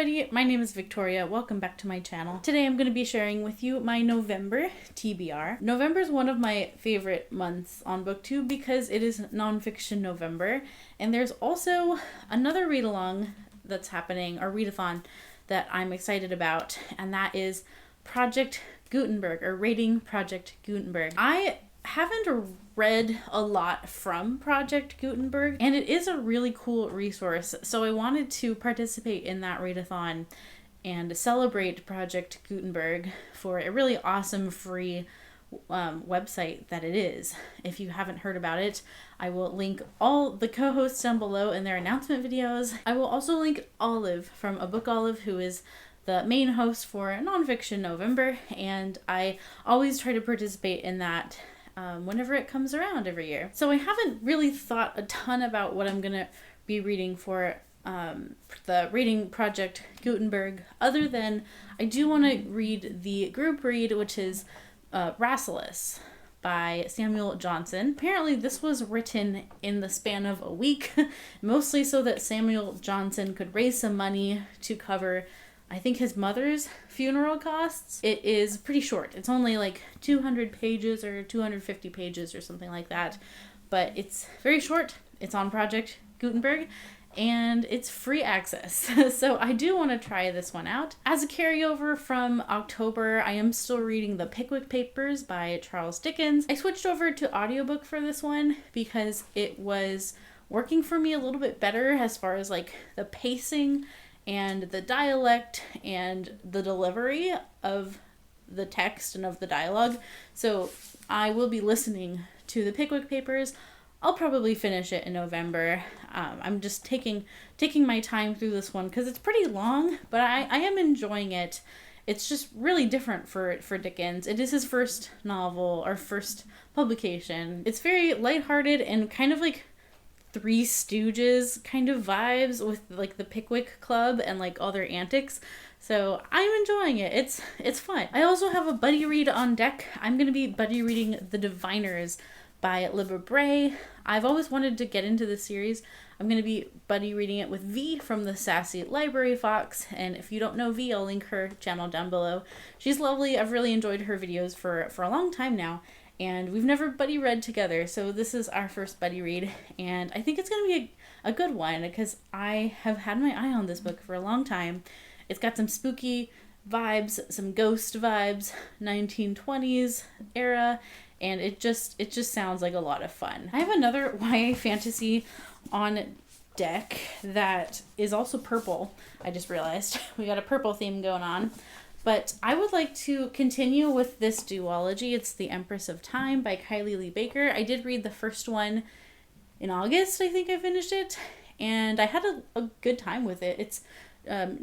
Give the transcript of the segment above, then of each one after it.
everybody, my name is Victoria. Welcome back to my channel. Today I'm going to be sharing with you my November TBR. November is one of my favorite months on BookTube because it is Nonfiction November, and there's also another read-along that's happening, or readathon, that I'm excited about, and that is Project Gutenberg, or Rating Project Gutenberg. I haven't read a lot from Project Gutenberg, and it is a really cool resource, so I wanted to participate in that readathon and celebrate Project Gutenberg for a really awesome free website that it is. If you haven't heard about it, I will link all the co-hosts down below in their announcement videos. I will also link Olive from A Book Olive, who is the main host for Nonfiction November, and I always try to participate in that whenever it comes around every year. So I haven't really thought a ton about what I'm gonna be reading for the Rating Project Gutenberg, other than I do want to read the group read, which is Rasselas by Samuel Johnson. Apparently this was written in the span of a week, mostly so that Samuel Johnson could raise some money to cover, I think, his mother's funeral costs. It is pretty short. It's only like 200 pages or 250 pages or something like that, but it's very short. It's on Project Gutenberg, and it's free access. So I do want to try this one out. As a carryover from October, I am still reading The Pickwick Papers by Charles Dickens. I switched over to audiobook for this one because it was working for me a little bit better as far as like the pacing and the dialect and the delivery of the text and of the dialogue. So I will be listening to The Pickwick Papers. I'll probably finish it in November. I'm just taking my time through this one because it's pretty long, but I am enjoying it. It's just really different for Dickens. It is his first novel, or first publication. It's very lighthearted and kind of like Three Stooges kind of vibes with like the Pickwick Club and like all their antics. So I'm enjoying it. It's fun. I also have a buddy read on deck. I'm going to be buddy reading The Diviners by Libba Bray. I've always wanted to get into this series. I'm going to be buddy reading it with V from the Sassy Library Fox, and if you don't know V, I'll link her channel down below. She's lovely. I've really enjoyed her videos for a long time now, and we've never buddy read together, so this is our first buddy read, and I think it's going to be a good one because I have had my eye on this book for a long time. It's got some spooky vibes, some ghost vibes, 1920s era, and it just sounds like a lot of fun. I have another YA fantasy on deck that is also purple. I just realized we got a purple theme going on. But I would like to continue with this duology. It's The Empress of Time by Kylie Lee Baker. I did read the first one in August, I think I finished it, and I had a good time with it. It's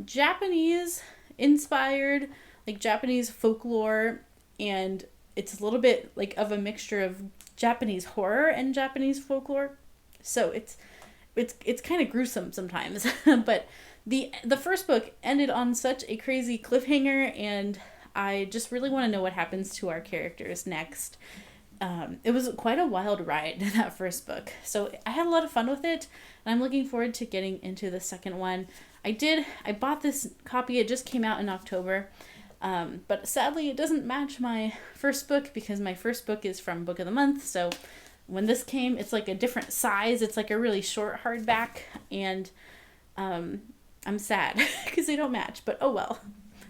Japanese inspired, like Japanese folklore, and it's a little bit like of a mixture of Japanese horror and Japanese folklore. So it's kind of gruesome sometimes, but the first book ended on such a crazy cliffhanger, and I just really want to know what happens to our characters next. It was quite a wild ride, that first book. So I had a lot of fun with it, and I'm looking forward to getting into the second one. I bought this copy. It just came out in October. But sadly, it doesn't match my first book because my first book is from Book of the Month. So when this came, it's like a different size. It's like a really short hardback, and I'm sad because they don't match, but oh well.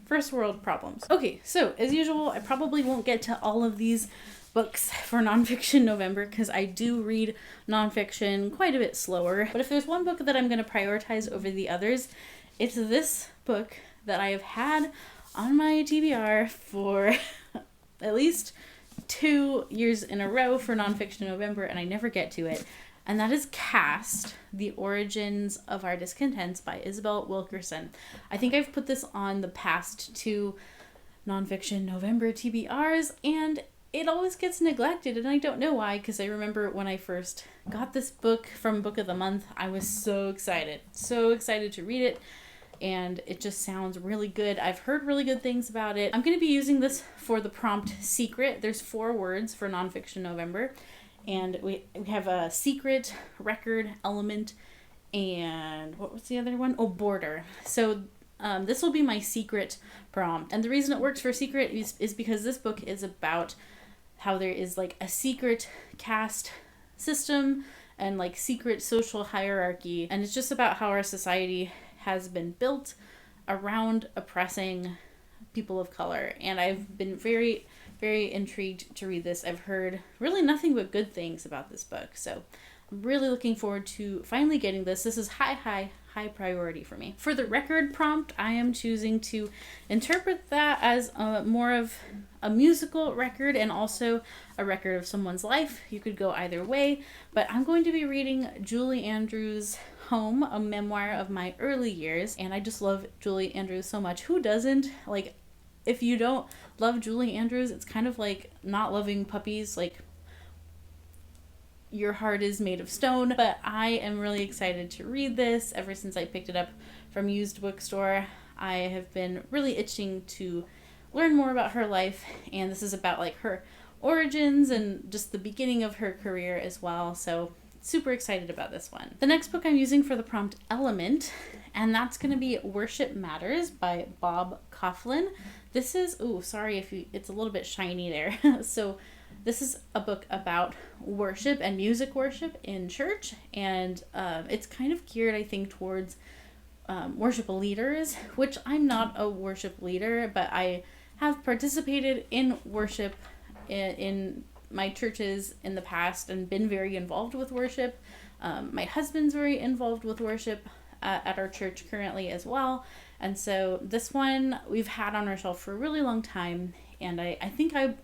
First world problems. Okay, so as usual, I probably won't get to all of these books for Nonfiction November because I do read nonfiction quite a bit slower. But if there's one book that I'm going to prioritize over the others, it's this book that I have had on my TBR for at least 2 years in a row for Nonfiction November, and I never get to it. And that is Cast, The Origins of Our Discontents by Isabel Wilkerson. I think I've put this on the past 2 Nonfiction November TBRs, and it always gets neglected, and I don't know why, because I remember when I first got this book from Book of the Month, I was so excited to read it, and it just sounds really good. I've heard really good things about it. I'm going to be using this for the prompt secret. There's 4 words for Nonfiction November, and we have a secret, record, element, and what was the other one? Oh, border. So this will be my secret prompt. And the reason it works for secret is because this book is about how there is like a secret caste system and like secret social hierarchy. And it's just about how our society has been built around oppressing people of color. And I've been very, very intrigued to read this. I've heard really nothing but good things about this book. So I'm really looking forward to finally getting this. This is high priority for me. For the record prompt, I am choosing to interpret that as more of a musical record and also a record of someone's life. You could go either way, but I'm going to be reading Julie Andrews' Home, a memoir of my early years, and I just love Julie Andrews so much. Who doesn't? Like, if you don't love Julie Andrews, it's kind of like not loving puppies. Like, your heart is made of stone. But I am really excited to read this. Ever since I picked it up from used bookstore, I have been really itching to learn more about her life, and this is about like her origins and just the beginning of her career as well. So super excited about this one. The next book I'm using for the prompt, Element, and that's going to be Worship Matters by Bob Coughlin. This is, sorry if it's a little bit shiny there. So this is a book about worship and music worship in church, and it's kind of geared, I think, towards worship leaders, which I'm not a worship leader, but I have participated in worship in my churches in the past and been very involved with worship. My husband's very involved with worship at our church currently as well. And so this one we've had on our shelf for a really long time, and I think I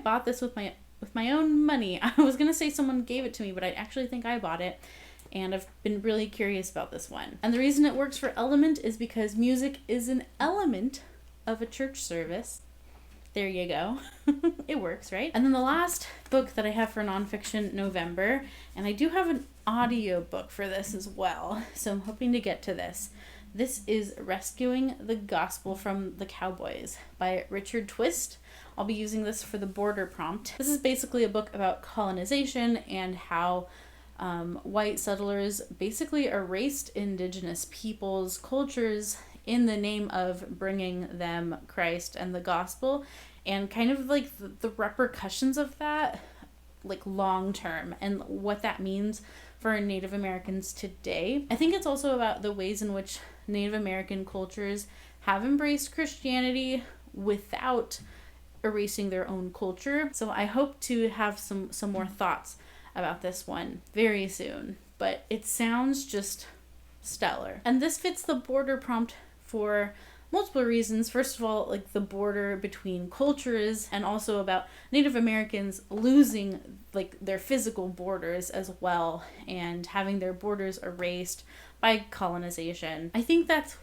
bought this with my own money. I was gonna say someone gave it to me, but I actually think I bought it, and I've been really curious about this one. And the reason it works for Element is because music is an element of a church service. There you go. It works, right? And then the last book that I have for Nonfiction November, and I do have an audio book for this as well, so I'm hoping to get to this. This is Rescuing the Gospel from the Cowboys by Richard Twist. I'll be using this for the border prompt. This is basically a book about colonization and how white settlers basically erased indigenous peoples' cultures in the name of bringing them Christ and the gospel, and kind of like the repercussions of that, like long term, and what that means for Native Americans today. I think it's also about the ways in which Native American cultures have embraced Christianity without erasing their own culture. So I hope to have some more thoughts about this one very soon, but it sounds just stellar. And this fits the border prompt for multiple reasons. First of all, like the border between cultures, and also about Native Americans losing like their physical borders as well, and having their borders erased by colonization. I think that's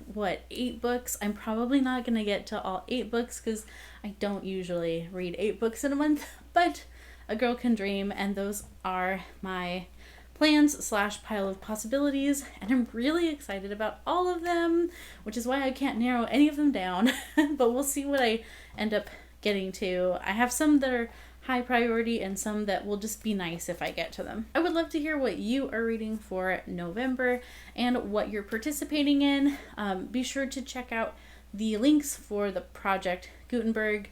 8 books. I'm probably not gonna get to all 8 books because I don't usually read 8 books in a month, but a girl can dream, and those are my plans / pile of possibilities, and I'm really excited about all of them, which is why I can't narrow any of them down. But we'll see what I end up getting to. I have some that are high priority and some that will just be nice if I get to them. I would love to hear what you are reading for November and what you're participating in. Be sure to check out the links for the Project Gutenberg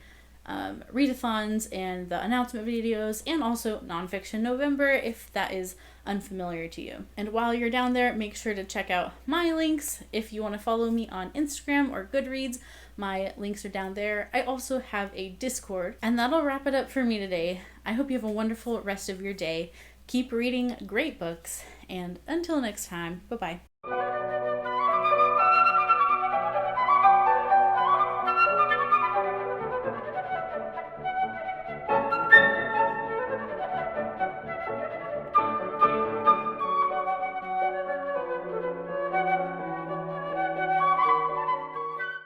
readathons and the announcement videos, and also Nonfiction November if that is unfamiliar to you. And while you're down there, make sure to check out my links. If you want to follow me on Instagram or Goodreads, my links are down there. I also have a Discord. And that'll wrap it up for me today. I hope you have a wonderful rest of your day. Keep reading great books, and until next time, bye-bye.